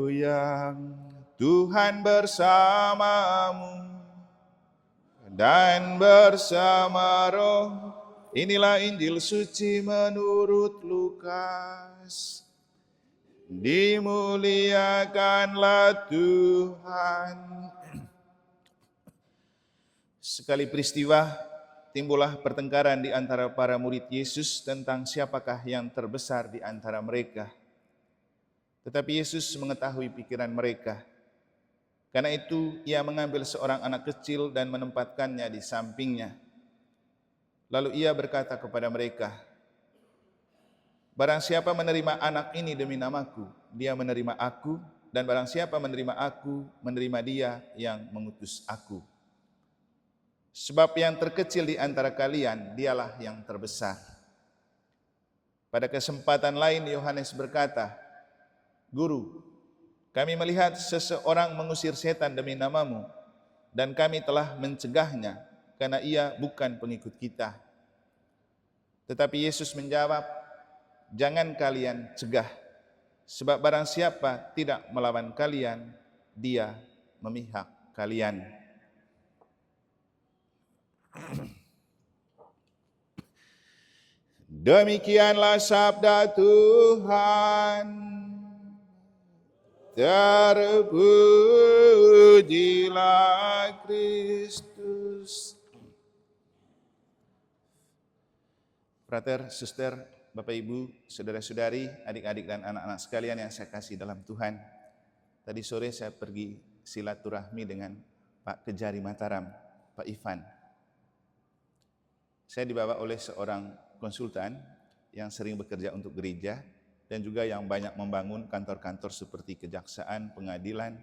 Yang Tuhan bersamamu dan bersama roh. Inilah Injil suci menurut Lukas. Dimuliakanlah Tuhan. Sekali peristiwa, timbullah pertengkaran di antara para murid Yesus tentang siapakah yang terbesar di antara mereka. Tetapi Yesus mengetahui pikiran mereka. Karena itu ia mengambil seorang anak kecil dan menempatkannya di sampingnya. Lalu ia berkata kepada mereka, barang siapa menerima anak ini demi namaku, dia menerima aku, dan barang siapa menerima aku, menerima dia yang mengutus aku. Sebab yang terkecil di antara kalian, dialah yang terbesar. Pada kesempatan lain Yohanes berkata, Guru, kami melihat seseorang mengusir setan demi namamu, dan kami telah mencegahnya, karena ia bukan pengikut kita. Tetapi Yesus menjawab, jangan kalian cegah, sebab barang siapa tidak melawan kalian, dia memihak kalian. Demikianlah sabda Tuhan. Terpujilah Kristus. Frater, suster, Bapak Ibu, saudara-saudari, adik-adik dan anak-anak sekalian yang saya kasih dalam Tuhan. Tadi sore saya pergi silaturahmi dengan Pak Kejari Mataram, Pak Ivan. Saya dibawa oleh seorang konsultan yang sering bekerja untuk gereja dan juga yang banyak membangun kantor-kantor seperti kejaksaan, pengadilan,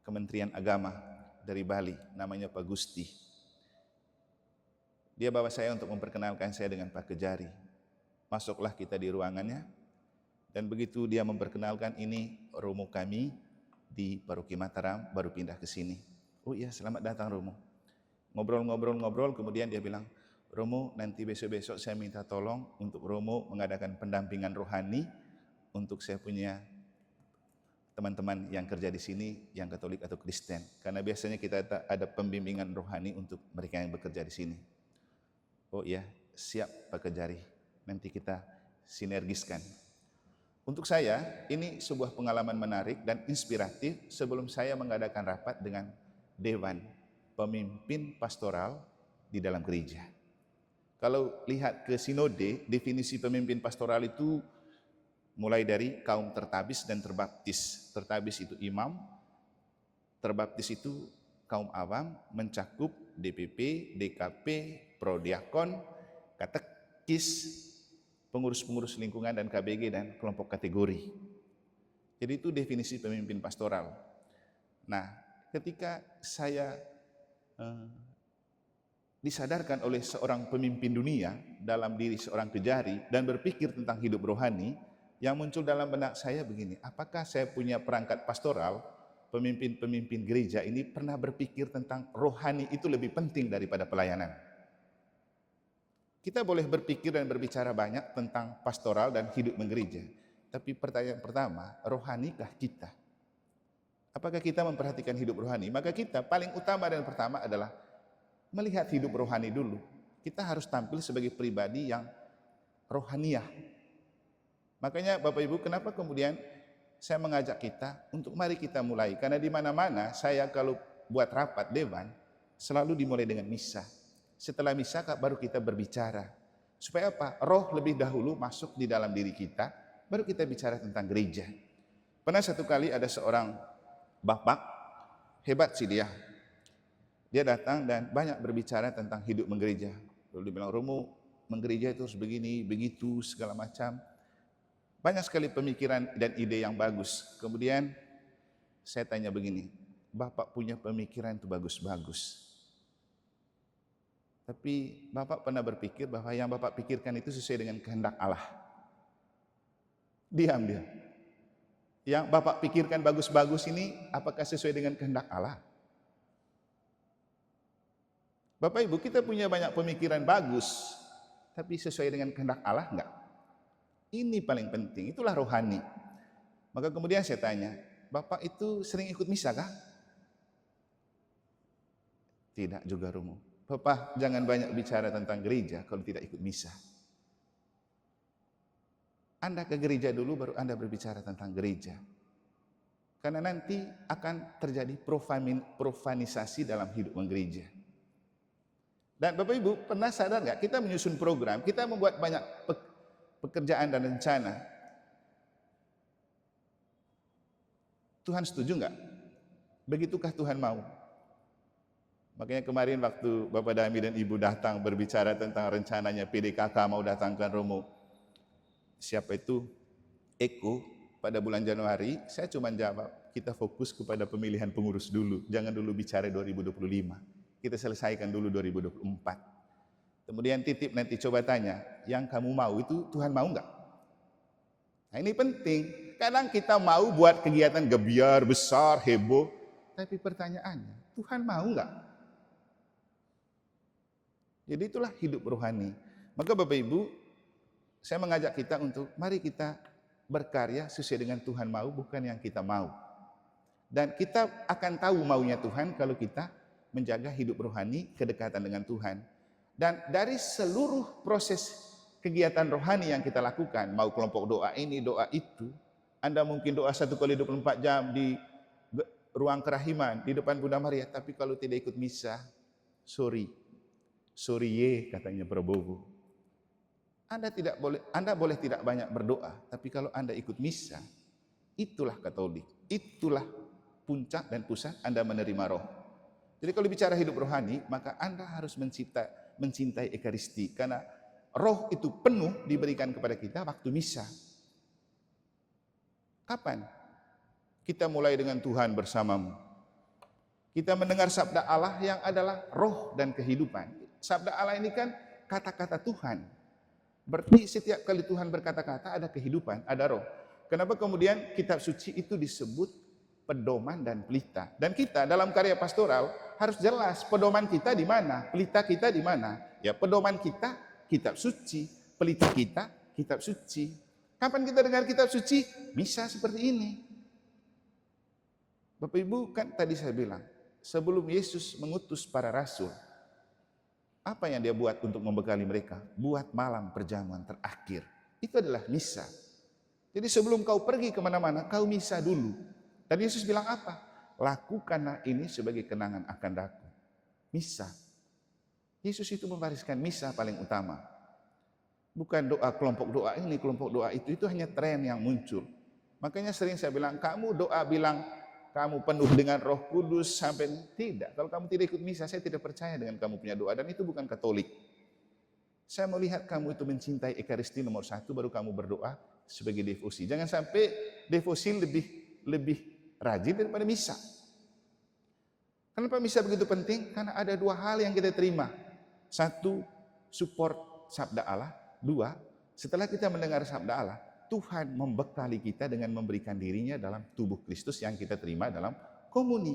Kementerian Agama dari Bali, namanya Pak Gusti. Dia bawa saya untuk memperkenalkan saya dengan Pak Kejari. Masuklah kita di ruangannya, dan begitu dia memperkenalkan, ini Romo kami di Paroki Mataram, baru pindah ke sini. Oh iya, selamat datang Romo. Ngobrol-ngobrol, kemudian dia bilang, Romo, nanti besok-besok saya minta tolong untuk Romo mengadakan pendampingan rohani untuk saya punya teman-teman yang kerja di sini yang Katolik atau Kristen. Karena biasanya kita ada pembimbingan rohani untuk mereka yang bekerja di sini. Oh iya, siap Pak Kejari. Nanti kita sinergiskan. Untuk saya, ini sebuah pengalaman menarik dan inspiratif sebelum saya mengadakan rapat dengan Dewan Pemimpin Pastoral di dalam gereja. Kalau lihat ke sinode, definisi pemimpin pastoral itu mulai dari kaum tertabis dan terbaptis. Tertabis itu imam, terbaptis itu kaum awam, mencakup DPP, DKP, prodiakon, katekis, pengurus-pengurus lingkungan dan KBG dan kelompok kategori. Jadi itu definisi pemimpin pastoral. Nah, ketika saya disadarkan oleh seorang pemimpin dunia dalam diri seorang Kejari dan berpikir tentang hidup rohani, yang muncul dalam benak saya begini, apakah saya punya perangkat pastoral, pemimpin-pemimpin gereja ini pernah berpikir tentang rohani itu lebih penting daripada pelayanan? Kita boleh berpikir dan berbicara banyak tentang pastoral dan hidup menggereja, tapi pertanyaan pertama, rohanikah kita? Apakah kita memperhatikan hidup rohani? Maka kita paling utama dan pertama adalah melihat hidup rohani dulu. Kita harus tampil sebagai pribadi yang rohaniah. Makanya Bapak Ibu, kenapa kemudian saya mengajak kita untuk mari kita mulai. Karena di mana-mana saya kalau buat rapat dewan, selalu dimulai dengan misa. Setelah misa baru kita berbicara. Supaya apa? Roh lebih dahulu masuk di dalam diri kita, baru kita bicara tentang gereja. Pernah satu kali ada seorang bapak, hebat sih dia. Dia datang dan banyak berbicara tentang hidup menggereja. Lalu dia bilang, Romo, menggereja itu harus begini, begitu, segala macam. Banyak sekali pemikiran dan ide yang bagus. Kemudian saya tanya begini, Bapak punya pemikiran itu bagus-bagus. Tapi Bapak pernah berpikir bahwa yang Bapak pikirkan itu sesuai dengan kehendak Allah? Diam dia. Yang Bapak pikirkan bagus-bagus ini, apakah sesuai dengan kehendak Allah? Bapak Ibu, kita punya banyak pemikiran bagus, tapi sesuai dengan kehendak Allah enggak? Ini paling penting, itulah rohani. Maka kemudian saya tanya, Bapak itu sering ikut misa kah? Tidak juga Romo. Bapak jangan banyak bicara tentang gereja kalau tidak ikut misa. Anda ke gereja dulu baru Anda berbicara tentang gereja. Karena nanti akan terjadi profanisasi dalam hidup menggereja. Dan Bapak Ibu pernah sadar nggak, kita menyusun program, kita membuat banyak pekerjaan dan rencana. Tuhan setuju nggak? Begitukah Tuhan mau? Makanya kemarin waktu Bapak Dami dan Ibu datang berbicara tentang rencananya PDKK mau datangkan Romo, siapa itu? Eko, pada bulan Januari, saya cuma jawab, kita fokus kepada pemilihan pengurus dulu, jangan dulu bicara 2025. Kita selesaikan dulu 2024. Kemudian titip nanti coba tanya, yang kamu mau itu Tuhan mau nggak? Nah ini penting. Kadang kita mau buat kegiatan gebiar, besar, heboh, tapi pertanyaannya, Tuhan mau nggak? Jadi itulah hidup rohani. Maka Bapak Ibu, saya mengajak kita untuk mari kita berkarya sesuai dengan Tuhan mau, bukan yang kita mau. Dan kita akan tahu maunya Tuhan kalau kita menjaga hidup rohani, kedekatan dengan Tuhan. Dan dari seluruh proses kegiatan rohani yang kita lakukan, mau kelompok doa ini, doa itu, Anda mungkin doa 1 kali 24 jam di ruang kerahiman, di depan Bunda Maria, tapi kalau tidak ikut misa, sorry ye katanya Prabowo. Anda boleh tidak banyak berdoa, tapi kalau Anda ikut misa, itulah Katolik, itulah puncak dan pusat Anda menerima roh. Jadi kalau bicara hidup rohani, maka Anda harus mencintai Ekaristi, karena roh itu penuh diberikan kepada kita waktu misa. Kapan? Kita mulai dengan Tuhan bersamamu. Kita mendengar sabda Allah yang adalah roh dan kehidupan. Sabda Allah ini kan kata-kata Tuhan. Berarti setiap kali Tuhan berkata-kata ada kehidupan, ada roh. Kenapa kemudian kitab suci itu disebut pedoman dan pelita? Dan kita dalam karya pastoral harus jelas pedoman kita di mana, pelita kita di mana. Ya, pedoman kita kitab suci, pelita kita kitab suci. Kapan kita dengar kitab suci? Misa seperti ini. Bapak Ibu, kan tadi saya bilang, sebelum Yesus mengutus para rasul, apa yang dia buat untuk membekali mereka? Buat malam perjamuan terakhir. Itu adalah misa. Jadi sebelum kau pergi kemana-mana, kau misa dulu. Dan Yesus bilang apa? Lakukanlah ini sebagai kenangan akan aku. Misa. Yesus itu membariskan misa paling utama. Bukan doa kelompok doa ini, kelompok doa itu hanya tren yang muncul. Makanya sering saya bilang, kamu doa bilang kamu penuh dengan Roh Kudus sampai tidak. Kalau kamu tidak ikut misa, saya tidak percaya dengan kamu punya doa, dan itu bukan Katolik. Saya melihat kamu itu mencintai Ekaristi nomor 1, baru kamu berdoa sebagai devosi. Jangan sampai devosi lebih rajin daripada misa. Kenapa misa begitu penting? Karena ada 2 hal yang kita terima. 1, support sabda Allah. 2, setelah kita mendengar sabda Allah, Tuhan membekali kita dengan memberikan dirinya dalam tubuh Kristus yang kita terima dalam komuni.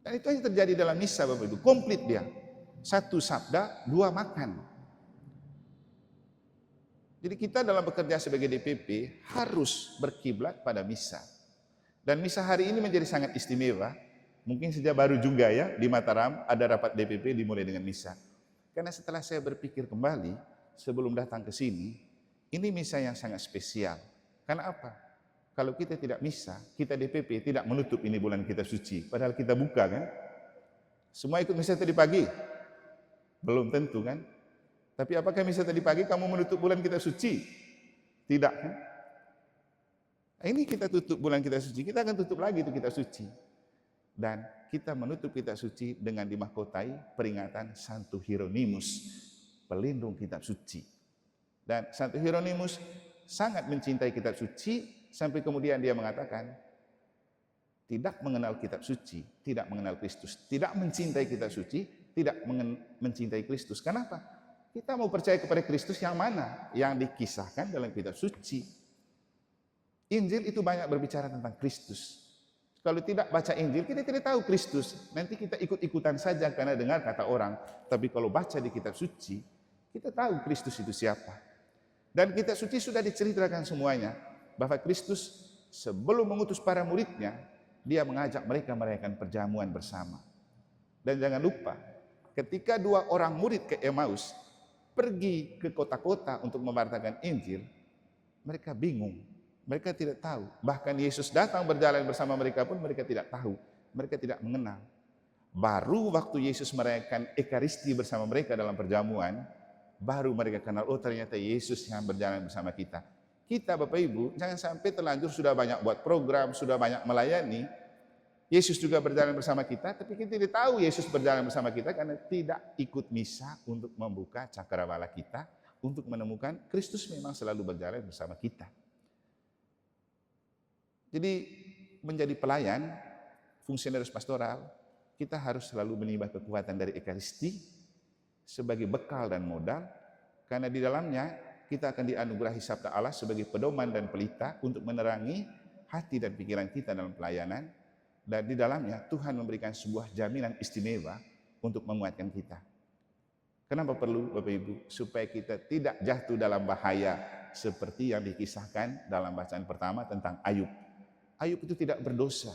Dan itu hanya terjadi dalam misa Bapak Ibu, komplit dia. 1 sabda, 2 makan. Jadi kita dalam bekerja sebagai DPP harus berkiblat pada misa. Dan misa hari ini menjadi sangat istimewa. Mungkin sejak baru juga ya, di Mataram ada rapat DPP dimulai dengan misa. Karena setelah saya berpikir kembali, sebelum datang ke sini, ini misa yang sangat spesial. Karena apa? Kalau kita tidak misa, kita DPP tidak menutup ini bulan kitab suci. Padahal kita buka kan? Semua ikut misa tadi pagi? Belum tentu kan? Tapi apakah misa tadi pagi kamu menutup bulan kitab suci? Tidak kan? Nah, ini kita tutup bulan kitab suci, kita akan tutup lagi itu kitab suci. Dan kita menutup kitab suci dengan dimahkotai peringatan Santo Hieronymus, pelindung kitab suci. Dan Santo Hieronymus sangat mencintai kitab suci sampai kemudian dia mengatakan tidak mengenal kitab suci, tidak mengenal Kristus, tidak mencintai kitab suci, tidak mencintai Kristus. Kenapa? Kita mau percaya kepada Kristus yang mana? Yang dikisahkan dalam kitab suci. Injil itu banyak berbicara tentang Kristus. Kalau tidak baca Injil, kita tidak tahu Kristus. Nanti kita ikut-ikutan saja karena dengar kata orang. Tapi kalau baca di kitab suci, kita tahu Kristus itu siapa. Dan kitab suci sudah diceritakan semuanya. bahwa Kristus sebelum mengutus para muridnya, dia mengajak mereka merayakan perjamuan bersama. Dan jangan lupa, ketika 2 orang murid ke Emmaus, pergi ke kota-kota untuk memberitakan Injil, mereka bingung, mereka tidak tahu. Bahkan Yesus datang berjalan bersama mereka pun mereka tidak tahu, mereka tidak mengenal. Baru waktu Yesus merayakan Ekaristi bersama mereka dalam perjamuan, baru mereka kenal, oh ternyata Yesus yang berjalan bersama kita. Kita Bapak Ibu, jangan sampai terlanjur sudah banyak buat program, sudah banyak melayani, Yesus juga berjalan bersama kita, tapi kita tidak tahu Yesus berjalan bersama kita karena tidak ikut misa untuk membuka cakrawala kita, untuk menemukan Kristus memang selalu berjalan bersama kita. Jadi menjadi pelayan, fungsionaris pastoral, kita harus selalu menimba kekuatan dari Ekaristi sebagai bekal dan modal, karena di dalamnya kita akan dianugerahi sabda Allah sebagai pedoman dan pelita untuk menerangi hati dan pikiran kita dalam pelayanan, dan di dalamnya Tuhan memberikan sebuah jaminan istimewa untuk menguatkan kita. Kenapa perlu Bapak Ibu? Supaya kita tidak jatuh dalam bahaya seperti yang dikisahkan dalam bacaan pertama tentang Ayub. Ayub itu tidak berdosa,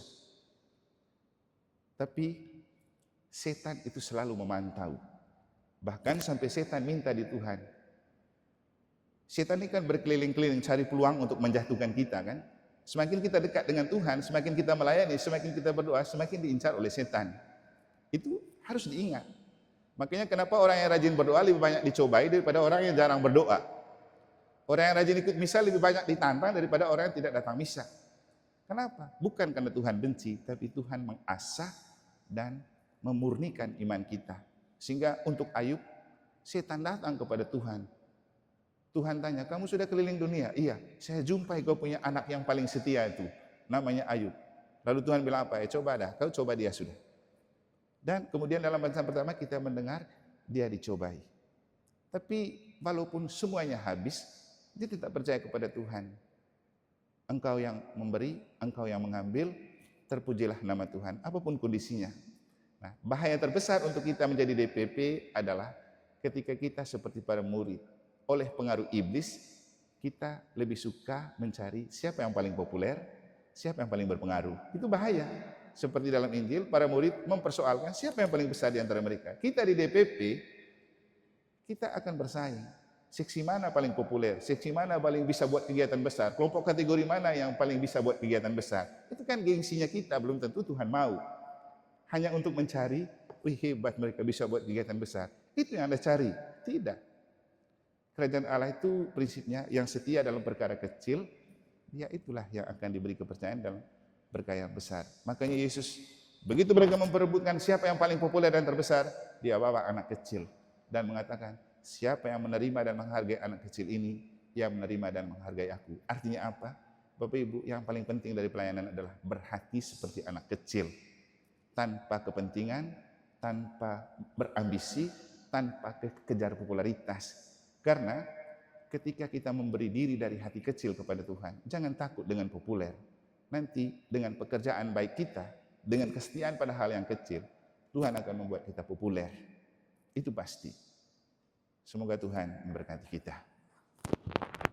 tapi setan itu selalu memantau. Bahkan sampai setan minta di Tuhan. Setan ini kan berkeliling-keliling cari peluang untuk menjatuhkan kita kan. Semakin kita dekat dengan Tuhan, semakin kita melayani, semakin kita berdoa, semakin diincar oleh setan. Itu harus diingat. Makanya kenapa orang yang rajin berdoa lebih banyak dicobai daripada orang yang jarang berdoa. Orang yang rajin ikut misa lebih banyak ditantang daripada orang yang tidak datang misa. Kenapa? Bukan karena Tuhan benci, tapi Tuhan mengasah dan memurnikan iman kita. Sehingga untuk Ayub, setan datang kepada Tuhan. Tuhan tanya, kamu sudah keliling dunia? Iya, saya jumpai kau punya anak yang paling setia itu, namanya Ayub. Lalu Tuhan bilang apa? Coba dah, kau coba dia sudah. Dan kemudian dalam bacaan pertama kita mendengar dia dicobai. Tapi walaupun semuanya habis, dia tetap percaya kepada Tuhan. Engkau yang memberi, engkau yang mengambil, terpujilah nama Tuhan, apapun kondisinya. Nah, bahaya terbesar untuk kita menjadi DPP adalah ketika kita seperti para murid. Oleh pengaruh iblis, kita lebih suka mencari siapa yang paling populer, siapa yang paling berpengaruh. Itu bahaya. Seperti dalam Injil, para murid mempersoalkan siapa yang paling besar di antara mereka. Kita di DPP, kita akan bersaing. Seksi mana paling populer, seksi mana paling bisa buat kegiatan besar, kelompok kategori mana yang paling bisa buat kegiatan besar. Itu kan gengsinya kita, belum tentu Tuhan mau. Hanya untuk mencari, wih hebat mereka bisa buat kegiatan besar. Itu yang Anda cari. Tidak. Kerajaan Allah itu prinsipnya yang setia dalam perkara kecil, dia itulah yang akan diberi kepercayaan dalam perkara besar. Makanya Yesus, begitu mereka memperebutkan siapa yang paling populer dan terbesar, dia bawa anak kecil dan mengatakan, siapa yang menerima dan menghargai anak kecil ini, yang menerima dan menghargai aku. Artinya apa? Bapak Ibu, yang paling penting dari pelayanan adalah berhati seperti anak kecil. Tanpa kepentingan, tanpa berambisi, tanpa kejar popularitas. Karena ketika kita memberi diri dari hati kecil kepada Tuhan, jangan takut dengan populer. Nanti dengan pekerjaan baik kita, dengan kesetiaan pada hal yang kecil, Tuhan akan membuat kita populer. Itu pasti. Semoga Tuhan memberkati kita.